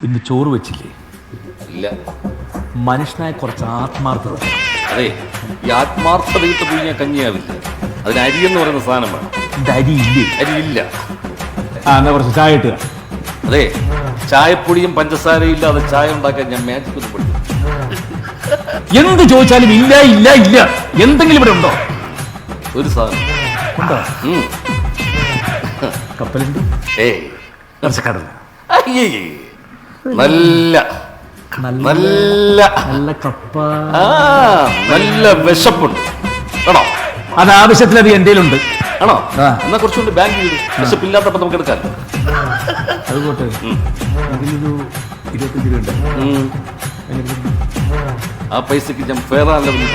ഇന്ന് ചോറ് വെച്ചില്ലേ? ഇല്ല. മനുഷ്യനായ കുറച്ച് ആത്മാർത്ഥത. അതെ, ഈ ആത്മാർത്ഥതയിട്ട് പുഴിഞ്ഞ കഞ്ഞിയാവില്ല. അതിന് അരി എന്ന് പറയുന്ന സാധനം വേണം. ഇത് അരിയില്ലേ? അരിയില്ല. എന്നാ കുറച്ച് ചായ ഇട്ടുക. അതെ, ചായപ്പൊടിയും പഞ്ചസാരയും ഇല്ലാതെ ചായ ഉണ്ടാക്കാൻ ഞാൻ മാജിക് ഒന്നും പഠിക്കും. എന്ത് ചോദിച്ചാലും ഇല്ല ഇല്ല ഇല്ല. എന്തെങ്കിലും ഇവിടെ ഉണ്ടോ? ഒരു സാധനം ഉണ്ടോ? ഉം. കപ്പലുണ്ട്, ഏയ്, കടല, അയ്യേ, നല്ല നല്ല നല്ല നല്ല കപ്പ. നല്ല വിശപ്പുണ്ട്. ആണോ? അത് ആവശ്യത്തിലത് എൻ്റെ ഉണ്ട്. ആണോ? ആ. എന്നാ കുറച്ചുകൊണ്ട് ബാങ്കിൽ വിശപ്പില്ലാത്തപ്പോ നമുക്ക് എടുക്കാം. അതുകൊട്ടെ അതിലൊരു 25 രൂപ ഉണ്ട്. ആ പൈസക്ക് ഞാൻ ഫെയർ ആൻഡ് അവിടെ